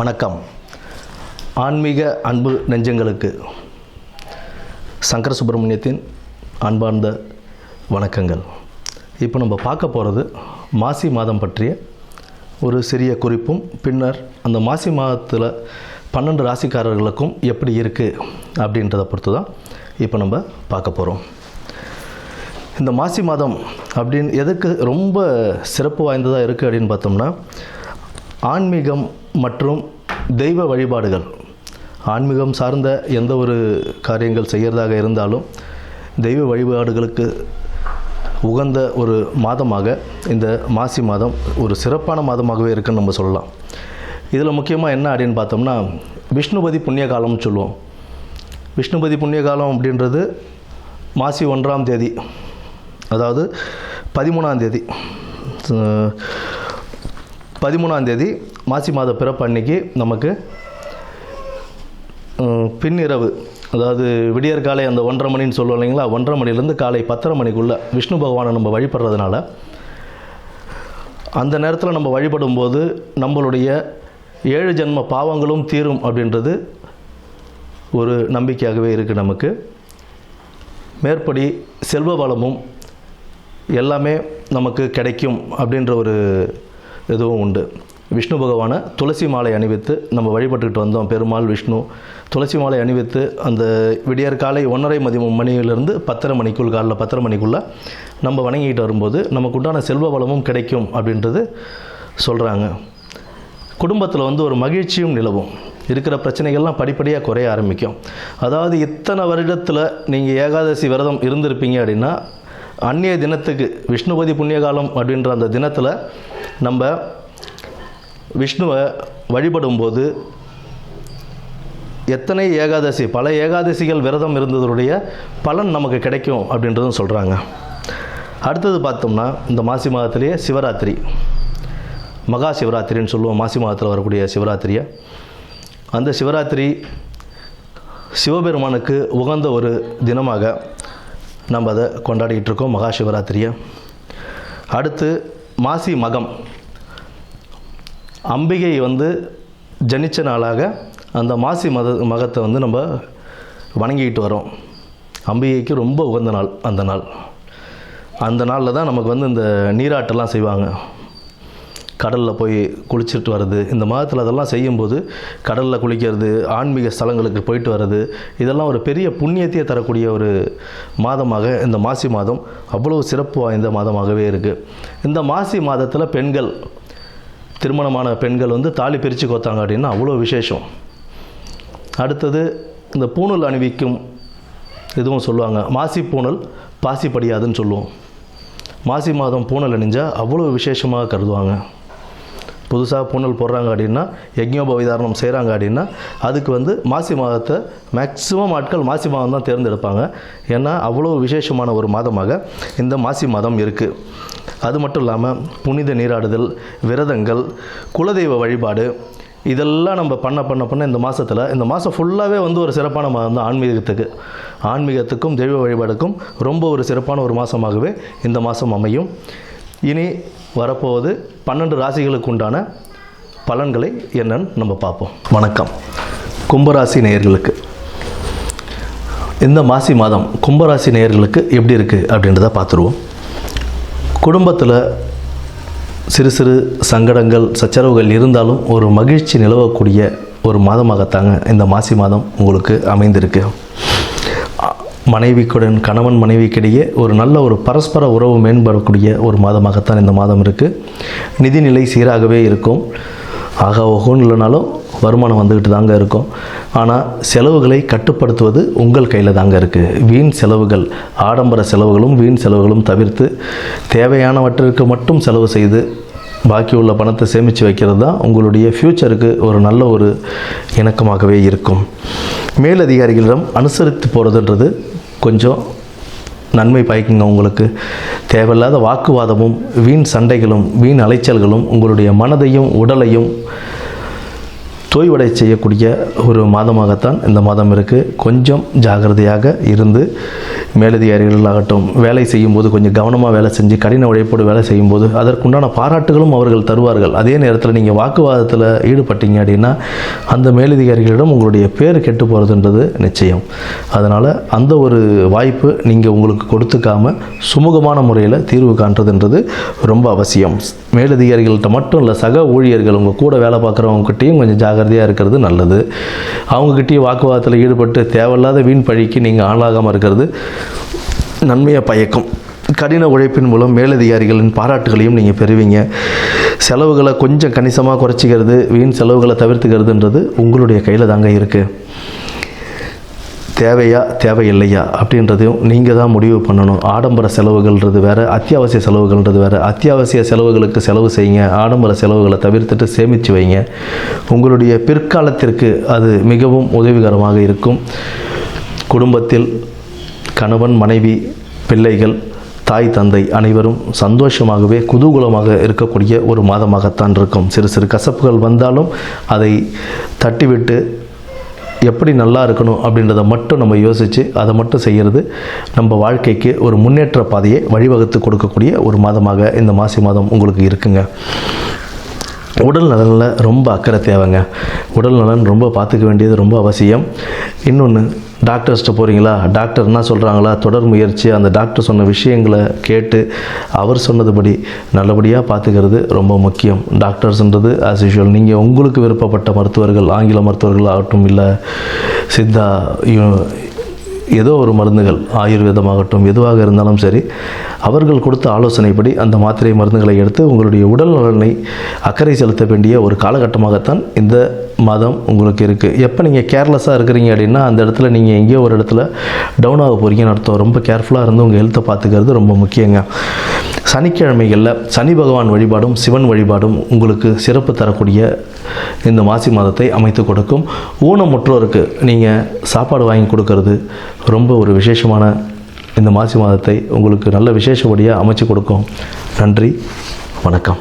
வணக்கம். ஆன்மீக அன்பு நெஞ்சங்களுக்கு சங்கர சுப்பிரமணியத்தின் அன்பார்ந்த வணக்கங்கள். இப்போ நம்ம பார்க்க போகிறது மாசி மாதம் பற்றிய ஒரு சிறிய குறிப்பும், பின்னர் அந்த மாசி மாதத்தில் 12 ராசிக்காரர்களுக்கும் எப்படி இருக்குது அப்படின்றத பொறுத்து தான் இப்போ நம்ம பார்க்க போகிறோம். இந்த மாசி மாதம் அப்படின்னு எதுக்கு ரொம்ப சிறப்பு வாய்ந்ததாக இருக்குது அப்படின்னு பார்த்தோம்னா, ஆன்மீகம் மற்றும் தெய்வ வழிபாடுகள், ஆன்மீகம் சார்ந்த எந்த ஒரு காரியங்கள் செய்கிறதாக இருந்தாலும் தெய்வ வழிபாடுகளுக்கு உகந்த ஒரு மாதமாக இந்த மாசி மாதம் ஒரு சிறப்பான மாதமாகவே இருக்குன்னு நம்ம சொல்லலாம். இதில் முக்கியமாக என்ன அப்படின்னு பார்த்தோம்னா, விஷ்ணுபதி புண்ணிய காலம்னு சொல்லுவோம். விஷ்ணுபதி புண்ணிய காலம் அப்படின்றது மாசி 1ஆம் தேதி, அதாவது 13ஆம் தேதி 13ஆம் தேதி மாசி மாத பிறப்பு அன்னைக்கு நமக்கு பின்னிரவு, அதாவது விடியற் காலை அந்த 1:30 மணின்னு சொல்லுவோம் இல்லைங்களா, 1:30 மணிலேருந்து காலை 10:30 மணிக்குள்ளே விஷ்ணு பகவானை நம்ம வழிபடுறதுனால அந்த நேரத்தில் நம்ம வழிபடும்போது நம்மளுடைய 7 ஜென்ம பாவங்களும் தீரும் அப்படின்றது ஒரு நம்பிக்கையாகவே இருக்குது நமக்கு. மேற்படி செல்வ வளமும் எல்லாமே நமக்கு கிடைக்கும் அப்படின்ற ஒரு இதுவும் உண்டு. விஷ்ணு பகவானை துளசி மாலை அணிவித்து நம்ம வழிபட்டுக்கிட்டு வந்தோம். பெருமாள் விஷ்ணு துளசி மாலை அணிவித்து அந்த விடியற் காலை 1:30 மணியிலிருந்து 10:30 மணிக்குள், காலைல 10:30 மணிக்குள்ளே நம்ம வணங்கிட்டு வரும்போது நமக்கு உண்டான செல்வ வளமும் கிடைக்கும் அப்படின்றது சொல்கிறாங்க. குடும்பத்தில் ஒரு மகிழ்ச்சியும் நிலவும், இருக்கிற பிரச்சனைகள்லாம் படிப்படியாக குறைய ஆரம்பிக்கும். அதாவது இத்தனை வருடத்தில் நீங்கள் ஏகாதசி விரதம் இருந்திருப்பீங்க அப்படின்னா, அன்றைய தினத்துக்கு விஷ்ணுபதி புண்ணியகாலம் அப்படின்ற அந்த தினத்தில் நம்ம விஷ்ணுவை வழிபடும்போது எத்தனை ஏகாதசி, பல ஏகாதசிகள் விரதம் இருந்ததுடைய பலன் நமக்கு கிடைக்கும் அப்படின்றதும் சொல்கிறாங்க. அடுத்தது பார்த்தோம்னா, இந்த மாசி மாதத்திலேயே சிவராத்திரி, மகா சிவராத்திரின்னு சொல்லுவோம். மாசி மாதத்தில் வரக்கூடிய சிவராத்திரியை, அந்த சிவராத்திரி சிவபெருமானுக்கு உகந்த ஒரு தினமாக நம்ம அதை கொண்டாடிக்கிட்டு இருக்கோம், மகா சிவராத்திரியை. அடுத்து மாசி மகம், அம்பிகை ஜனித்த நாளாக அந்த மாசி மகத்தை நம்ம வணங்கிக்கிட்டு வரோம். அம்பிகைக்கு ரொம்ப உகந்த நாள் அந்த நாள். அந்த நாளில் தான் நமக்கு இந்த நீராட்டெல்லாம் செய்வாங்க. கடலில் போய் குளிச்சுட்டு வர்றது, இந்த மாதத்தில் அதெல்லாம் செய்யும்போது கடலில் குளிக்கிறது, ஆன்மீக ஸ்தலங்களுக்கு போயிட்டு வர்றது, இதெல்லாம் ஒரு பெரிய புண்ணியத்தையே தரக்கூடிய ஒரு மாதமாக இந்த மாசி மாதம் அவ்வளோ சிறப்பு வாய்ந்த மாதமாகவே இருக்குது. இந்த மாசி மாதத்தில் பெண்கள், திருமணமான பெண்கள் தாலி பிரித்து கோத்தாங்க அப்படின்னா அவ்வளோ விசேஷம். அடுத்தது இந்த பூணூல் அணிவிக்கும் இதுவும் சொல்லுவாங்க. மாசி பூணல் பாசி படியாதுன்னு சொல்லுவோம். மாசி மாதம் பூணல் அணிஞ்சால் அவ்வளோ விசேஷமாக கருதுவாங்க. புதுசாக பூணல் போடுறாங்க அப்படின்னா, யஜ்ஞோபவிதாரணம் செய்கிறாங்க அப்படின்னா, அதுக்கு மாசி மாதத்தை மேக்ஸிமம் ஆட்கள் மாசி மாதம் தான் தேர்ந்தெடுப்பாங்க. ஏன்னா அவ்வளோ விசேஷமான ஒரு மாதமாக இந்த மாசி மாதம் இருக்குது. அது மட்டும் இல்லாமல் புனித நீராடுதல், விரதங்கள், குலதெய்வ வழிபாடு, இதெல்லாம் நம்ம பண்ண இந்த மாதத்தில், இந்த மாதம் ஃபுல்லாகவே ஒரு சிறப்பான மாதம் தான். ஆன்மீகத்துக்கும் தெய்வ வழிபாடுக்கும் ரொம்ப ஒரு சிறப்பான ஒரு மாதமாகவே இந்த மாதம் அமையும். இனி வரப்போவது 12 ராசிகளுக்கு உண்டான பலன்களை என்னன்னு நம்ம பார்ப்போம். வணக்கம். கும்பராசி நேயர்களுக்கு இந்த மாசி மாதம் கும்பராசி நேயர்களுக்கு எப்படி இருக்குது அப்படின்றத பார்த்துருவோம். குடும்பத்தில் சிறு சிறு சங்கடங்கள், சச்சரவுகள் இருந்தாலும் ஒரு மகிழ்ச்சி நிலவக்கூடிய ஒரு மாதமாகத்தாங்க இந்த மாசி மாதம் உங்களுக்கு அமைந்திருக்கு. மனைவிக்குடன், கணவன் மனைவிக்கிடையே ஒரு நல்ல ஒரு பரஸ்பர உறவு மேம்படக்கூடிய ஒரு மாதமாகத்தான் இந்த மாதம் இருக்குது. நிதிநிலை சீராகவே இருக்கும். ஓகோன்னு இல்லைனாலும் வருமானம் வந்துக்கிட்டு தாங்க இருக்கும். ஆனால் செலவுகளை கட்டுப்படுத்துவது உங்கள் கையில் தாங்க இருக்குது. வீண் செலவுகள், ஆடம்பர செலவுகளும் வீண் செலவுகளும் தவிர்த்து தேவையானவற்றிற்கு மட்டும் செலவு செய்து பாக்கி உள்ள பணத்தை சேமித்து வைக்கிறது தான் உங்களுடைய ஃப்யூச்சருக்கு ஒரு நல்ல ஒரு இணக்கமாகவே இருக்கும். மேலதிகாரிகளிடம் அனுசரித்து போகிறதுன்றது கொஞ்சம் நன்மை பயக்குங்க. உங்களுக்கு தேவையில்லாத வாக்குவாதமும் வீண் சண்டைகளும் வீண் அலைச்சல்களும் உங்களுடைய மனதையும் உடலையும் தோய்வடை செய்யக்கூடிய ஒரு மாதமாகத்தான் இந்த மாதம் இருக்குது. கொஞ்சம் ஜாகிரதையாக இருந்து மேலதிகாரிகளாகட்டும் வேலை செய்யும்போது கொஞ்சம் கவனமாக வேலை செஞ்சு கடின உழைப்போடு வேலை செய்யும்போது அதற்குண்டான பாராட்டுகளும் அவர்கள் தருவார்கள். அதே நேரத்தில் நீங்கள் வாக்குவாதத்தில் ஈடுபட்டீங்க அப்படின்னா அந்த மேலதிகாரிகளிடம் உங்களுடைய பேர் கெட்டு போகிறதுன்றது நிச்சயம். அதனால் அந்த ஒரு வாய்ப்பு நீங்கள் உங்களுக்கு கொடுத்துக்காமல் சுமூகமான முறையில் தீர்வு காண்றதுன்றது ரொம்ப அவசியம். மேலதிகாரிகள்கிட்ட மட்டும் இல்லை, சக ஊழியர்கள் உங்கள் கூட வேலை பார்க்குறவங்ககிட்டையும் கொஞ்சம் ஜாகிரதையாக இருக்கிறது நல்லது. அவங்ககிட்டயும் வாக்குவாதத்தில் ஈடுபட்டு தேவையில்லாத வீண் பழிக்கு நீங்கள் ஆளாகாமல் இருக்கிறது நன்மையை பயக்கும். கடின உழைப்பின் மூலம் மேலதிகாரிகளின் பாராட்டுகளையும் நீங்கள் பெறுவீங்க. செலவுகளை கொஞ்சம் கணிசமாக குறைச்சிக்கிறது, வீண் செலவுகளை தவிர்த்துக்கிறதுன்றது உங்களுடைய கையில் தாங்க இருக்குது. தேவையா தேவையில்லையா அப்படின்றதையும் நீங்கள் தான் முடிவு பண்ணணும். ஆடம்பர செலவுகள்ன்றது வேறு, அத்தியாவசிய செலவுகள்ன்றது வேறு. அத்தியாவசிய செலவுகளுக்கு செலவு செய்யுங்க, ஆடம்பர செலவுகளை தவிர்த்துட்டு சேமித்து வைங்க. உங்களுடைய பிற்காலத்திற்கு அது மிகவும் உதவிகரமாக இருக்கும். குடும்பத்தில் கணவன் மனைவி பிள்ளைகள் தாய் தந்தை அனைவரும் சந்தோஷமாகவே குதூகலமாக இருக்கக்கூடிய ஒரு மாதமாகத்தான் இருக்கும். சிறு சிறு கசப்புகள் வந்தாலும் அதை தட்டிவிட்டு எப்படி நல்லா இருக்கணும் அப்படின்றத மட்டும் நம்ம யோசித்து அதை மட்டும் செய்கிறது நம்ம வாழ்க்கைக்கு ஒரு முன்னேற்ற பாதையை வழிவகுத்து கொடுக்கக்கூடிய ஒரு மாதமாக இந்த மாசி மாதம் உங்களுக்கு இருக்குங்க. உடல் நலனில் ரொம்ப அக்கறை தேவைங்க. உடல் நலன் ரொம்ப பார்த்துக்க வேண்டியது ரொம்ப அவசியம். இன்னொன்று, டாக்டர்ஸ்கிட்ட போகிறீங்களா, டாக்டர் என்ன சொல்கிறாங்களா, தொடர் முயற்சி அந்த டாக்டர் சொன்ன விஷயங்களை கேட்டு அவர் சொன்னதுபடி நல்லபடியாக பார்த்துக்கிறது ரொம்ப முக்கியம். டாக்டர்ஸ்ன்றது ஆஸ் யூஷுவல் நீங்கள் உங்களுக்கு விருப்பப்பட்ட மருத்துவர்கள், ஆங்கில மருத்துவர்கள் ஆகட்டும், இல்லை சித்தா, ஏதோ ஒரு மருந்துகள், ஆயுர்வேதமாகட்டும், எதுவாக இருந்தாலும் சரி, அவர்கள் கொடுத்த ஆலோசனைப்படி அந்த மாத்திரை மருந்துகளை எடுத்து உங்களுடைய உடல் நலனை அக்கறை செலுத்த வேண்டிய ஒரு காலகட்டமாகத்தான் இந்த மாதம் உங்களுக்கு இருக்குது. எப்போ நீங்கள் கேர்லெஸ்ஸாக இருக்கிறீங்க அப்படின்னா அந்த இடத்துல நீங்கள் எங்கேயோ ஒரு இடத்துல டவுன் ஆக போகிறீங்கன்னு அர்த்தம். ரொம்ப கேர்ஃபுல்லாக இருந்து உங்கள் ஹெல்த்தை பார்த்துக்கிறது ரொம்ப முக்கியங்க. சனிக்கிழமைகளில் சனி பகவான் வழிபாடும் சிவன் வழிபாடும் உங்களுக்கு சிறப்பு தரக்கூடிய இந்த மாசி மாதத்தை அமைத்து கொடுக்கும். ஊனமுற்றோருக்கு நீங்கள் சாப்பாடு வாங்கி கொடுக்கறது ரொம்ப ஒரு விசேஷமான இந்த மாசி மாதத்தை உங்களுக்கு நல்ல விசேஷப்படியாக அமைச்சு கொடுக்கும். நன்றி, வணக்கம்.